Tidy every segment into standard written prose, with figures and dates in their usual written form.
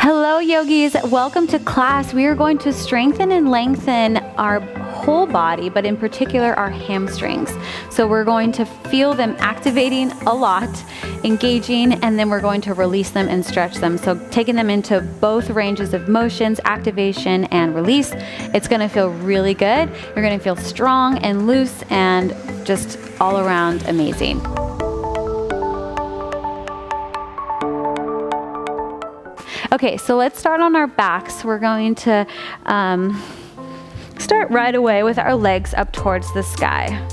Hello yogis, welcome to class. We are going to strengthen and lengthen our whole body, but in particular our hamstrings. So we're going to feel them activating a lot, engaging, and then we're going to release them and stretch them. So taking them into both ranges of motions, activation and release. It's gonna feel really good. You're gonna feel strong and loose and just all around amazing. Okay, so let's start on our backs. We're going to start right away with our legs up towards the sky.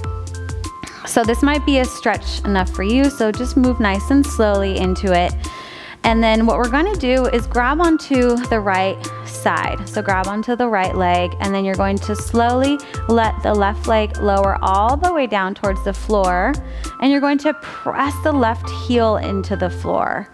So this might be a stretch enough for you, so just move nice and slowly into it. And then what we're gonna do is grab onto the right side. So grab onto the right leg, and then you're going to slowly let the left leg lower all the way down towards the floor, and you're going to press the left heel into the floor.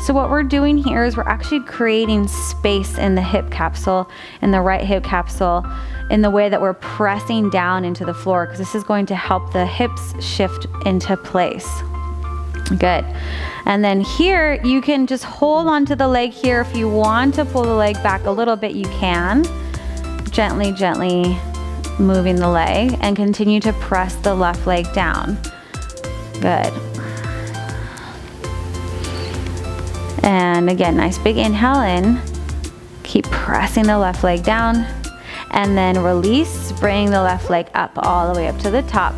So what we're doing here is we're actually creating space in the hip capsule, in the right hip capsule, in the way that we're pressing down into the floor, because this is going to help the hips shift into place. Good. And then here, you can just hold onto the leg here. If you want to pull the leg back a little bit, you can. Gently, gently moving the leg, and continue to press the left leg down. Good. And again, nice big inhale in. Keep pressing the left leg down. And then release, bring the left leg up all the way up to the top.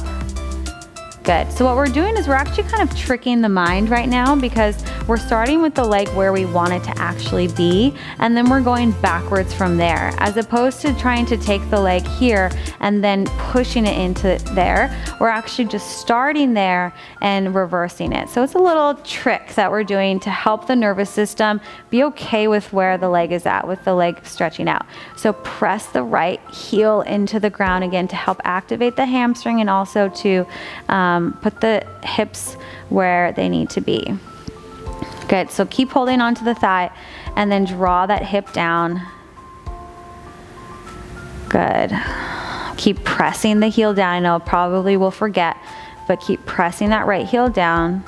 Good. So what we're doing is we're actually kind of tricking the mind right now, because we're starting with the leg where we want it to actually be, and then we're going backwards from there, as opposed to trying to take the leg here and then pushing it into there. We're actually just starting there and reversing it. So it's a little trick that we're doing to help the nervous system be okay with where the leg is at, with the leg stretching out. So press the right heel into the ground again to help activate the hamstring, and also to put the hips where they need to be. Good, so keep holding onto the thigh and then draw that hip down. Good. Keep pressing the heel down. I know probably will forget, but keep pressing that right heel down.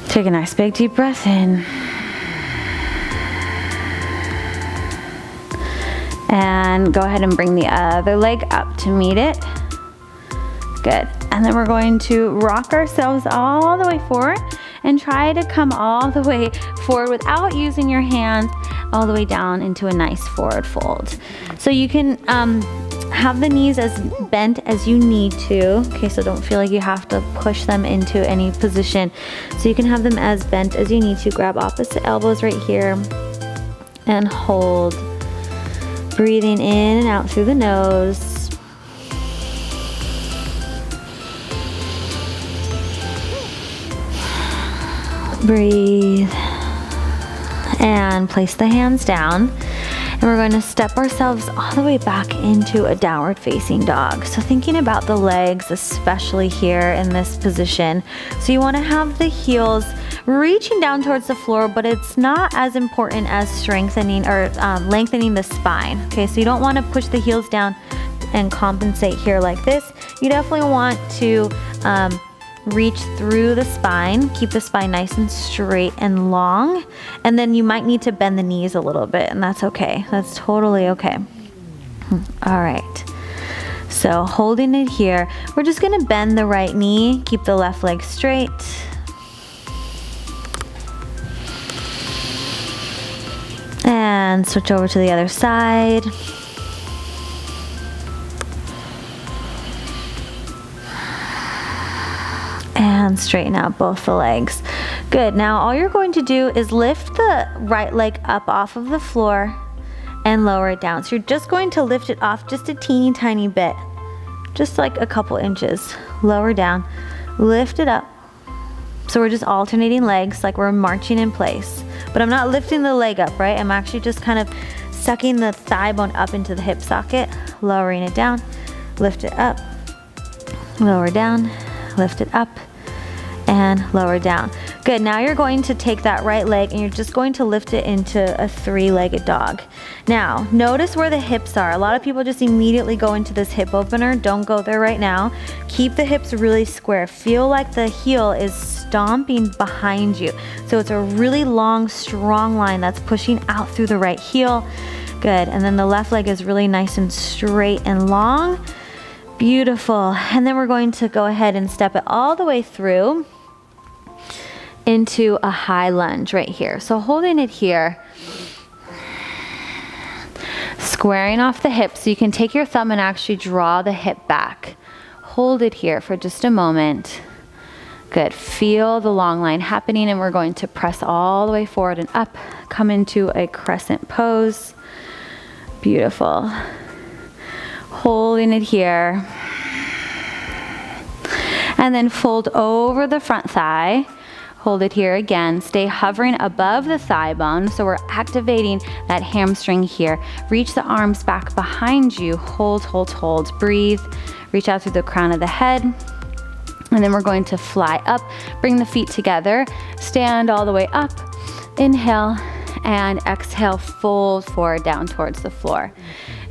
Take a nice big deep breath in. And go ahead and bring the other leg up to meet it. Good. And then we're going to rock ourselves all the way forward and try to come all the way forward without using your hands, all the way down into a nice forward fold. So you can have the knees as bent as you need to. Okay, so don't feel like you have to push them into any position. So you can have them as bent as you need to. Grab opposite elbows right here and hold. Breathing in and out through the nose. Breathe and place the hands down, and we're going to step ourselves all the way back into a downward facing dog. So thinking about the legs, especially here in this position. So you want to have the heels reaching down towards the floor, but it's not as important as strengthening or lengthening the spine. Okay, so you don't want to push the heels down and compensate here like this. You definitely want to reach through the spine, keep the spine nice and straight and long, and then you might need to bend the knees a little bit, and that's okay. That's totally okay. All right. So holding it here, we're just gonna bend the right knee, keep the left leg straight. And switch over to the other side. And straighten out both the legs. Good, now all you're going to do is lift the right leg up off of the floor and lower it down. So you're just going to lift it off just a teeny tiny bit, just like a couple inches. Lower down, lift it up. So we're just alternating legs like we're marching in place. But I'm not lifting the leg up, right? I'm actually just kind of sucking the thigh bone up into the hip socket, lowering it down, lift it up, lower down, lift it up, and lower down. Good, now you're going to take that right leg and you're just going to lift it into a three-legged dog. Now, notice where the hips are. A lot of people just immediately go into this hip opener. Don't go there right now. Keep the hips really square. Feel like the heel is stomping behind you. So it's a really long, strong line that's pushing out through the right heel. Good, and then the left leg is really nice and straight and long. Beautiful, and then we're going to go ahead and step it all the way through into a high lunge right here. So holding it here, squaring off the hips, so you can take your thumb and actually draw the hip back. Hold it here for just a moment. Good, feel the long line happening, and we're going to press all the way forward and up, come into a crescent pose. Beautiful. Holding it here. And then fold over the front thigh. Hold it here again. Stay hovering above the thigh bone. So we're activating that hamstring here. Reach the arms back behind you. Hold, hold, hold. Breathe. Reach out through the crown of the head. And then we're going to fly up. Bring the feet together. Stand all the way up. Inhale and exhale. Fold forward down towards the floor.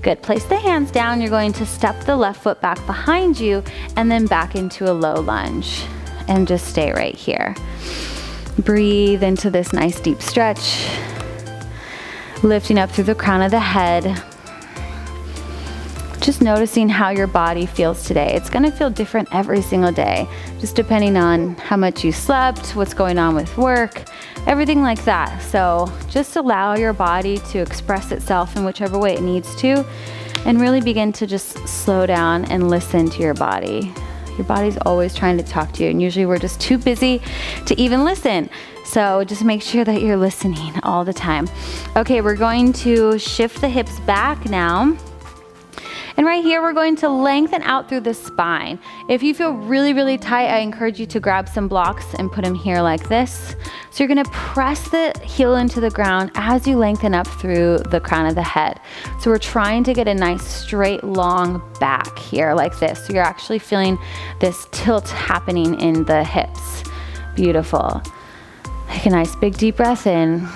Good. Place the hands down. You're going to step the left foot back behind you and then back into a low lunge. And just stay right here. Breathe into this nice deep stretch. Lifting up through the crown of the head. Just noticing how your body feels today. It's gonna feel different every single day, just depending on how much you slept, what's going on with work, everything like that. So just allow your body to express itself in whichever way it needs to, and really begin to just slow down and listen to your body. Your body's always trying to talk to you, and usually we're just too busy to even listen. So just make sure that you're listening all the time. Okay, we're going to shift the hips back now. And right here, we're going to lengthen out through the spine. If you feel really, really tight, I encourage you to grab some blocks and put them here like this. So you're gonna press the heel into the ground as you lengthen up through the crown of the head. So we're trying to get a nice straight, long back here like this. So you're actually feeling this tilt happening in the hips. Beautiful. Take a nice big deep breath in.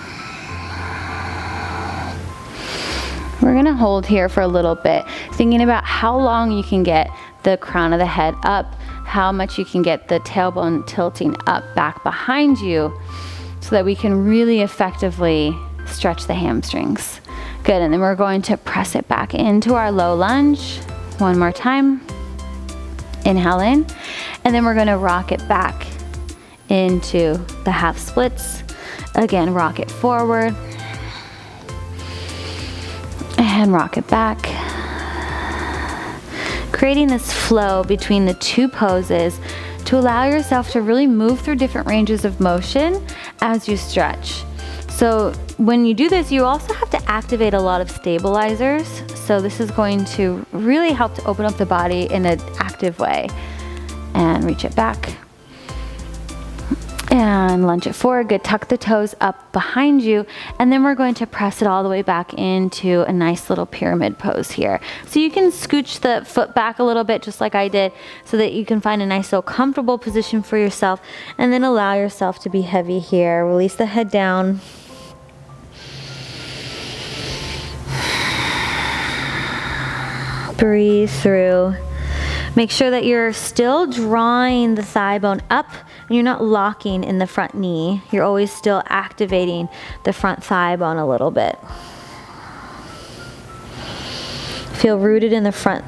We're gonna hold here for a little bit, thinking about how long you can get the crown of the head up, how much you can get the tailbone tilting up back behind you, so that we can really effectively stretch the hamstrings. Good, and then we're going to press it back into our low lunge. One more time. Inhale in, and then we're gonna rock it back into the half splits. Again, rock it forward. And rock it back. Creating this flow between the two poses to allow yourself to really move through different ranges of motion as you stretch. So when you do this, you also have to activate a lot of stabilizers. So this is going to really help to open up the body in an active way. And reach it back. And lunge it forward. Good. Tuck the toes up behind you. And then we're going to press it all the way back into a nice little pyramid pose here. So you can scooch the foot back a little bit, just like I did, so that you can find a nice little comfortable position for yourself. And then allow yourself to be heavy here. Release the head down. Breathe through. Make sure that you're still drawing the thigh bone up and you're not locking in the front knee. You're always still activating the front thigh bone a little bit. Feel rooted in the front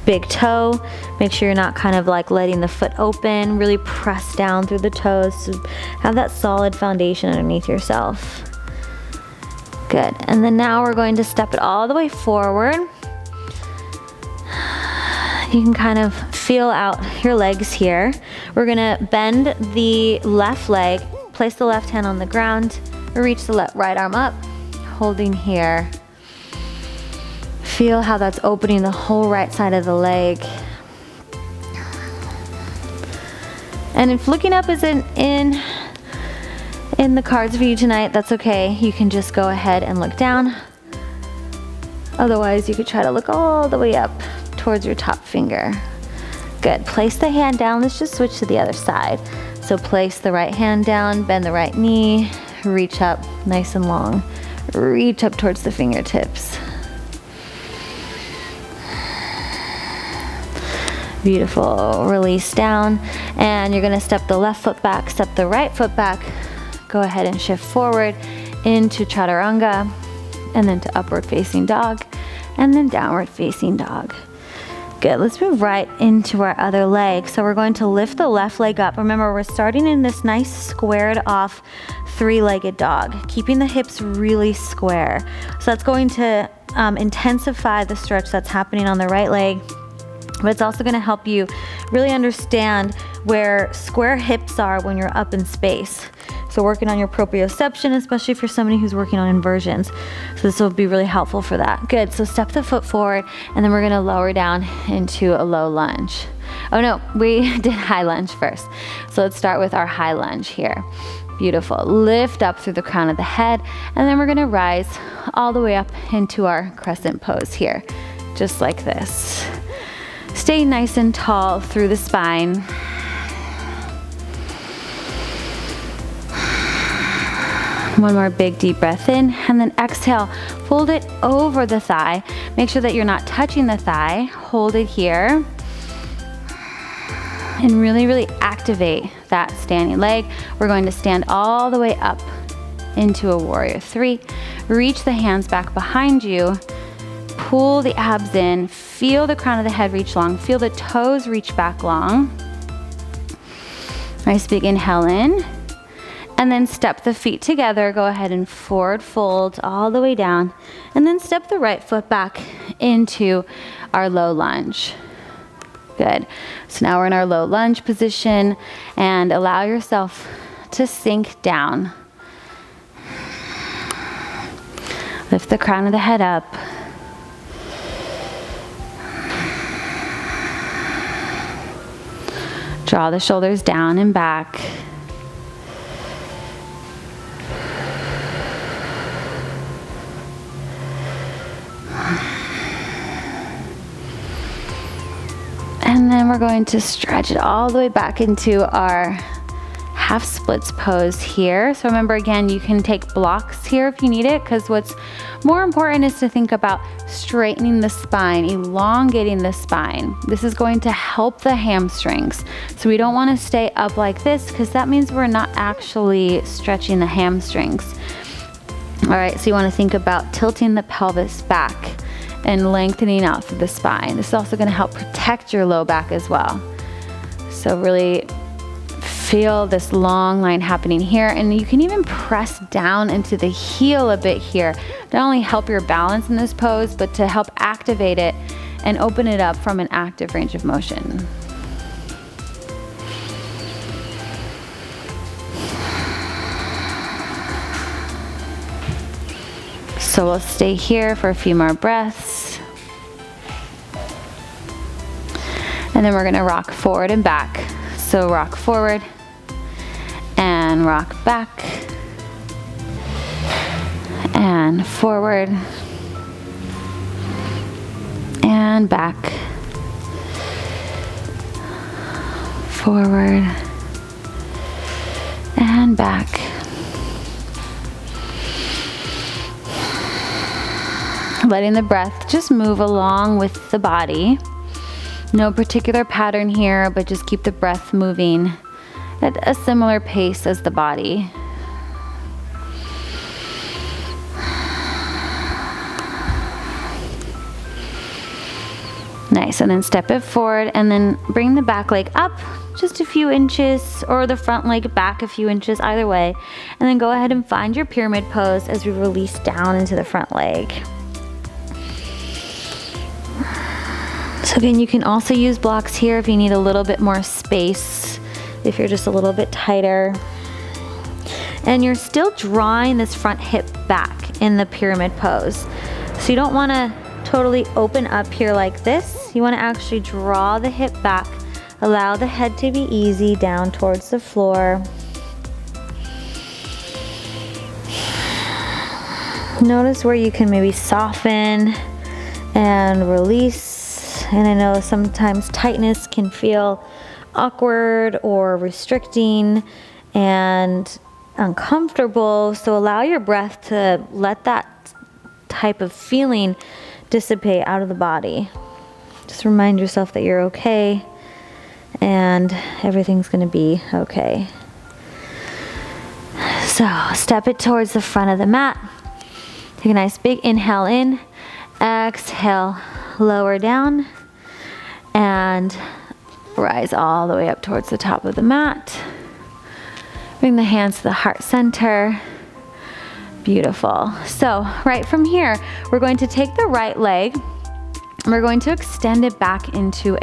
big toe. Make sure you're not kind of like letting the foot open. Really press down through the toes to have that solid foundation underneath yourself. Good. And then now we're going to step it all the way forward. You can kind of feel out your legs here. We're gonna bend the left leg, place the left hand on the ground, reach the right arm up, holding here. Feel how that's opening the whole right side of the leg. And if looking up isn't in the cards for you tonight, that's okay. You can just go ahead and look down. Otherwise, you could try to look all the way up towards your top finger. Good. Place the hand down. Let's just switch to the other side. So place the right hand down, bend the right knee, reach up nice and long. Reach up towards the fingertips. Beautiful. Release down, and you're gonna step the left foot back, step the right foot back. Go ahead and shift forward into chaturanga, and then to upward facing dog, and then downward facing dog. Good, let's move right into our other leg. So we're going to lift the left leg up. Remember, we're starting in this nice squared off three-legged dog, keeping the hips really square. So that's going to intensify the stretch that's happening on the right leg, but it's also gonna help you really understand where square hips are when you're up in space. So working on your proprioception, especially for somebody who's working on inversions. So this will be really helpful for that. Good, so step the foot forward, and then we're gonna lower down into a low lunge. Oh no, we did high lunge first. So let's start with our high lunge here. Beautiful, lift up through the crown of the head, and then we're gonna rise all the way up into our crescent pose here, just like this. Stay nice and tall through the spine. One more big deep breath in, and then exhale, fold it over the thigh. Make sure that you're not touching the thigh. Hold it here. And really, really activate that standing leg. We're going to stand all the way up into a warrior three. Reach the hands back behind you. Pull the abs in. Feel the crown of the head reach long. Feel the toes reach back long. Nice big inhale in. And then step the feet together. Go ahead and forward fold all the way down. And then step the right foot back into our low lunge. Good. So now we're in our low lunge position, and allow yourself to sink down. Lift the crown of the head up. Draw the shoulders down and back. And then we're going to stretch it all the way back into our half splits pose here. So remember, again, you can take blocks here if you need it, because what's more important is to think about straightening the spine, elongating the spine. This is going to help the hamstrings. So we don't want to stay up like this, because that means we're not actually stretching the hamstrings. All right, so you want to think about tilting the pelvis back and lengthening out through the spine. This is also going to help protect your low back as well. So really feel this long line happening here, and you can even press down into the heel a bit here. Not only help your balance in this pose, but to help activate it and open it up from an active range of motion. So we'll stay here for a few more breaths. And then we're gonna rock forward and back. So rock forward and rock back and forward and back, forward and back. Letting the breath just move along with the body. No particular pattern here, but just keep the breath moving at a similar pace as the body. Nice, and then step it forward, and then bring the back leg up just a few inches, or the front leg back a few inches, either way. And then go ahead and find your pyramid pose as we release down into the front leg. So again, you can also use blocks here if you need a little bit more space, if you're just a little bit tighter. And you're still drawing this front hip back in the pyramid pose. So you don't want to totally open up here like this. You want to actually draw the hip back, allow the head to be easy down towards the floor. Notice where you can maybe soften and release. And I know sometimes tightness can feel awkward or restricting and uncomfortable. So allow your breath to let that type of feeling dissipate out of the body. Just remind yourself that you're okay and everything's gonna be okay. So step it towards the front of the mat. Take a nice big inhale in, exhale, lower down, and rise all the way up towards the top of the mat. Bring the hands to the heart center. Beautiful. So right from here, we're going to take the right leg and we're going to extend it back into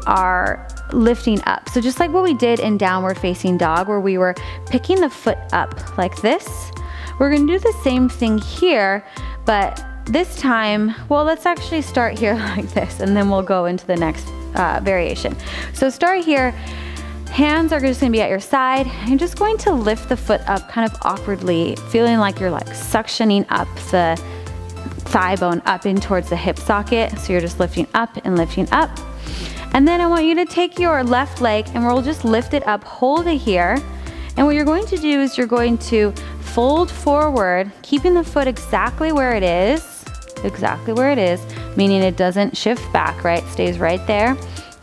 our lifting up. So just like what we did in downward facing dog, where we were picking the foot up like this, we're gonna do the same thing here, but this time, well, let's actually start here like this, and then we'll go into the next variation. So start here, hands are just gonna be at your side. You're just going to lift the foot up kind of awkwardly, feeling like you're like suctioning up the thigh bone up in towards the hip socket. So you're just lifting up and lifting up. And then I want you to take your left leg and we'll just lift it up, hold it here. And what you're going to do is you're going to fold forward, keeping the foot exactly where it is, meaning it doesn't shift back, right? It stays right there.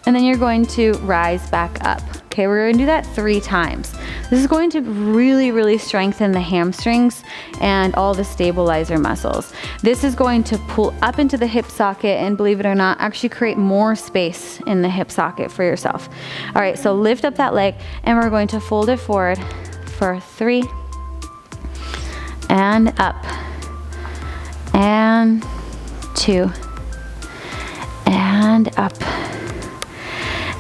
And then you're going to rise back up. Okay, we're gonna do that 3 times. This is going to really, really strengthen the hamstrings and all the stabilizer muscles. This is going to pull up into the hip socket and, believe it or not, actually create more space in the hip socket for yourself. All right, so lift up that leg and we're going to fold it forward for 3 and up and 2 and up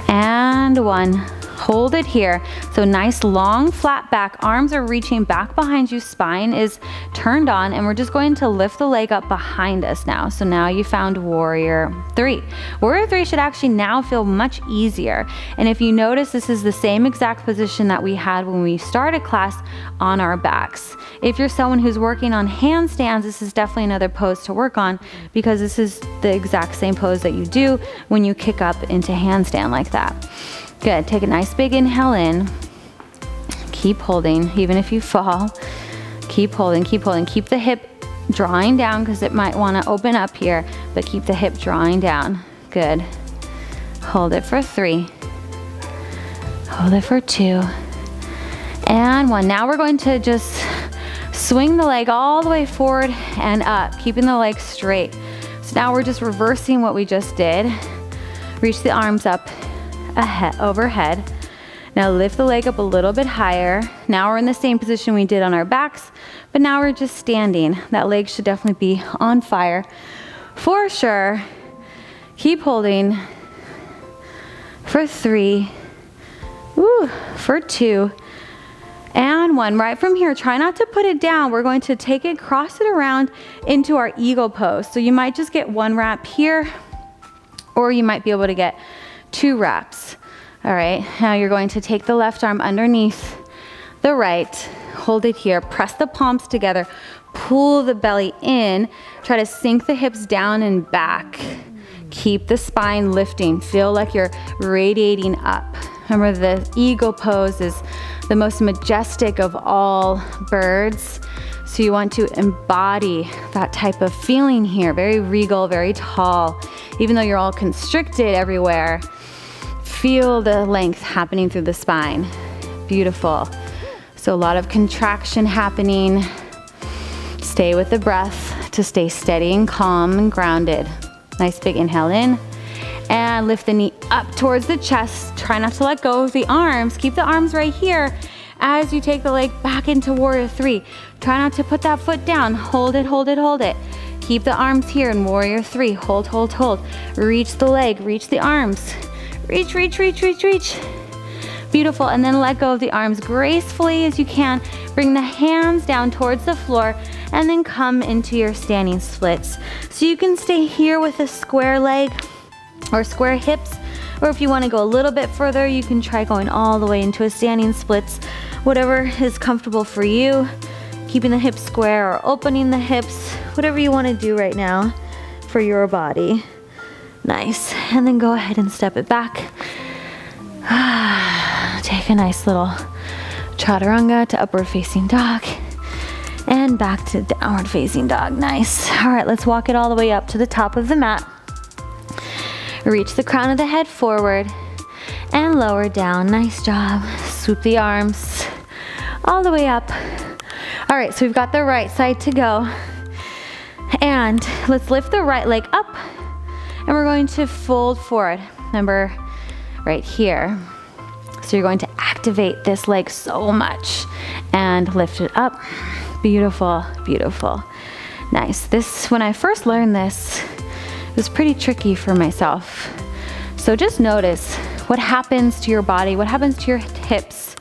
and 1. Hold it here. So nice long flat back, arms are reaching back behind you, spine is turned on, and we're just going to lift the leg up behind us now. So now you found warrior 3. Warrior 3 should actually now feel much easier. And if you notice, this is the same exact position that we had when we started class on our backs. If you're someone who's working on handstands, this is definitely another pose to work on, because this is the exact same pose that you do when you kick up into handstand like that. Good, take a nice big inhale in. Keep holding, even if you fall. Keep holding, keep holding. Keep the hip drawing down because it might want to open up here, but keep the hip drawing down. Good. Hold it for 3. Hold it for 2. And 1. Now we're going to just swing the leg all the way forward and up, keeping the leg straight. So now we're just reversing what we just did. Reach the arms up ahead, overhead. Now lift the leg up a little bit higher. Now we're in the same position we did on our backs, but now we're just standing. That leg should definitely be on fire for sure. Keep holding for 3, for 2, and 1. Right from here, try not to put it down. We're going to take it, cross it around into our eagle pose. So you might just get 1 wrap here, or you might be able to get 2 wraps. All right, now you're going to take the left arm underneath the right, hold it here, press the palms together, pull the belly in, try to sink the hips down and back. Keep the spine lifting, feel like you're radiating up. Remember, the eagle pose is the most majestic of all birds. So you want to embody that type of feeling here, very regal, very tall. Even though you're all constricted everywhere, feel the length happening through the spine. Beautiful. So a lot of contraction happening. Stay with the breath to stay steady and calm and grounded. Nice big inhale in. And lift the knee up towards the chest. Try not to let go of the arms. Keep the arms right here as you take the leg back into warrior 3. Try not to put that foot down. Hold it, hold it, hold it. Keep the arms here in warrior 3. Hold, hold, hold. Reach the leg, reach the arms. Reach, reach, reach, reach, reach. Beautiful, and then let go of the arms gracefully as you can. Bring the hands down towards the floor and then come into your standing splits. So you can stay here with a square leg or square hips, or if you want to go a little bit further, you can try going all the way into a standing splits, whatever is comfortable for you. Keeping the hips square or opening the hips, whatever you want to do right now for your body. Nice. And then go ahead and step it back. Take a nice little chaturanga to upward facing dog. And back to downward facing dog. Nice. All right, let's walk it all the way up to the top of the mat. Reach the crown of the head forward and lower down. Nice job. Swoop the arms all the way up. All right, so we've got the right side to go. And let's lift the right leg up and we're going to fold forward. Remember, right here. So you're going to activate this leg so much and lift it up. Beautiful, beautiful. Nice. This, when I first learned this, it was pretty tricky for myself. So just notice what happens to your body, what happens to your hips.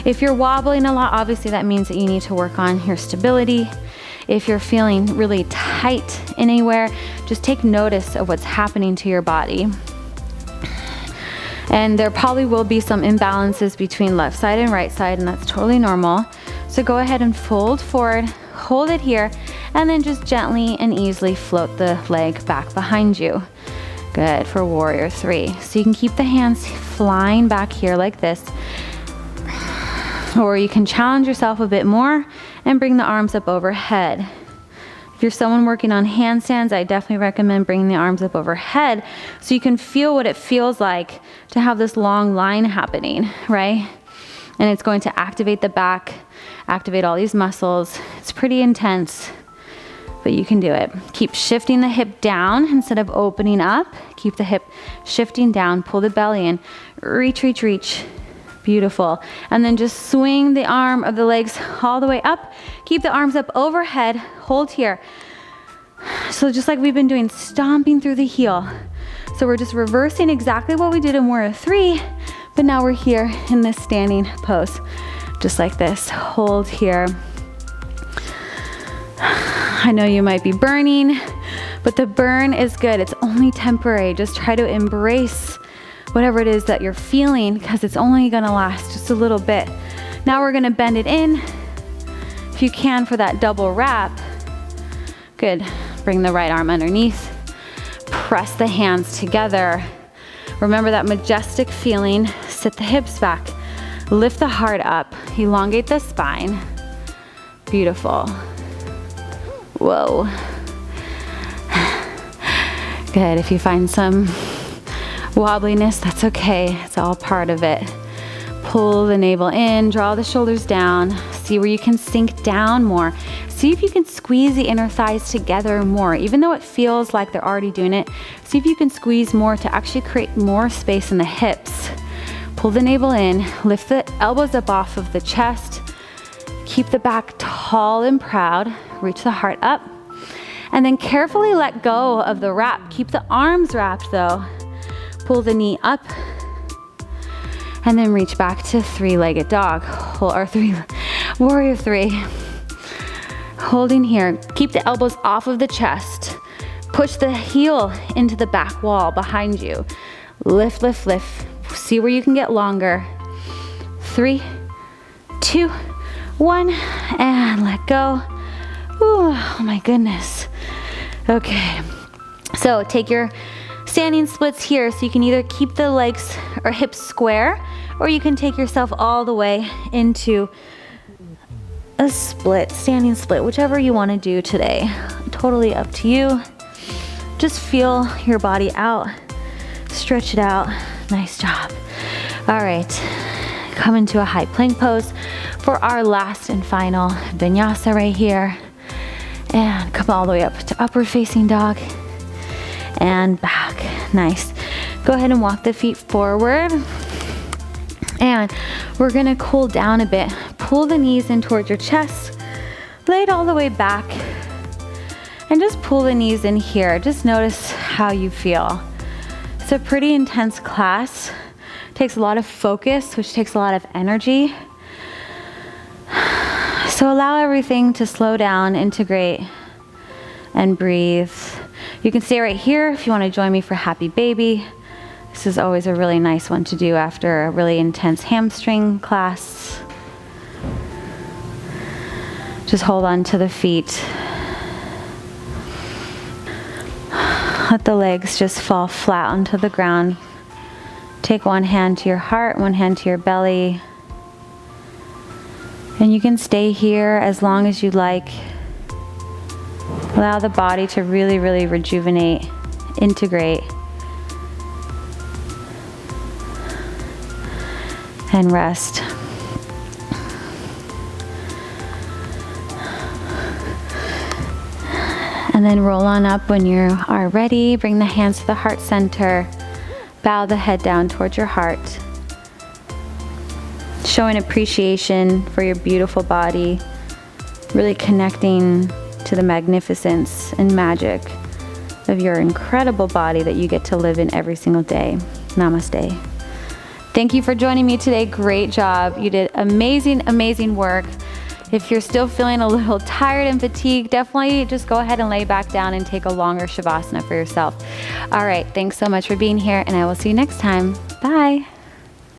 If you're wobbling a lot, obviously that means that you need to work on your stability. If you're feeling really tight anywhere, just take notice of what's happening to your body. And there probably will be some imbalances between left side and right side, and that's totally normal. So go ahead and fold forward, hold it here, and then just gently and easily float the leg back behind you. Good for warrior three. So you can keep the hands flying back here like this. Or you can challenge yourself a bit more and bring the arms up overhead. If you're someone working on handstands, I definitely recommend bringing the arms up overhead so you can feel what it feels like to have this long line happening, right? And it's going to activate the back, activate all these muscles. It's pretty intense, but you can do it. Keep shifting the hip down instead of opening up. Keep the hip shifting down, pull the belly in, reach, reach, reach. Beautiful. And then just swing the arm of the legs all the way up. Keep the arms up overhead. Hold here. So just like we've been doing, stomping through the heel. So we're just reversing exactly what we did in warrior three, but now we're here in this standing pose. Just like this. Hold here. I know you might be burning, but the burn is good. It's only temporary. Just try to embrace whatever it is that you're feeling, because it's only gonna last just a little bit. Now we're gonna bend it in, if you can, for that double wrap. Good. Bring the right arm underneath. Press the hands together. Remember that majestic feeling. Sit the hips back. Lift the heart up. Elongate the spine. Beautiful. Whoa. Good. If you find some wobbliness, that's okay. It's all part of it. Pull the navel in, draw the shoulders down. See where you can sink down more. See if you can squeeze the inner thighs together more. Even though it feels like they're already doing it, see if you can squeeze more to actually create more space in the hips. Pull the navel in, lift the elbows up off of the chest. Keep the back tall and proud. Reach the heart up. And then carefully let go of the wrap. Keep the arms wrapped though. Pull the knee up and then reach back to three-legged dog, or warrior three. Holding here, keep the elbows off of the chest. Push the heel into the back wall behind you. Lift, lift, lift. See where you can get longer. 3, 2, 1, and let go. Ooh, oh my goodness. Okay, so take your standing splits here, so you can either keep the legs or hips square, or you can take yourself all the way into a split, standing split, whichever you want to do today. Totally up to you. Just feel your body out. Stretch it out. Nice job. All right, come into a high plank pose for our last and final vinyasa right here. And come all the way up to upward facing dog. And back. Nice. Go ahead and walk the feet forward. And we're gonna cool down a bit. Pull the knees in towards your chest. Lay it all the way back. And just pull the knees in here. Just notice how you feel. It's a pretty intense class. It takes a lot of focus, which takes a lot of energy. So allow everything to slow down, integrate, and breathe. You can stay right here if you want to join me for Happy Baby. This is always a really nice one to do after a really intense hamstring class. Just hold on to the feet. Let the legs just fall flat onto the ground. Take one hand to your heart, one hand to your belly. And you can stay here as long as you like. Allow the body to really, really rejuvenate, integrate, and rest. And then roll on up when you are ready. Bring the hands to the heart center. Bow the head down towards your heart. Showing appreciation for your beautiful body. Really connecting to the magnificence and magic of your incredible body that you get to live in every single day. Namaste. Thank you for joining me today. Great job. You did amazing, amazing work. If you're still feeling a little tired and fatigued, definitely just go ahead and lay back down and take a longer Shavasana for yourself. All right, thanks so much for being here, and I will see you next time. Bye.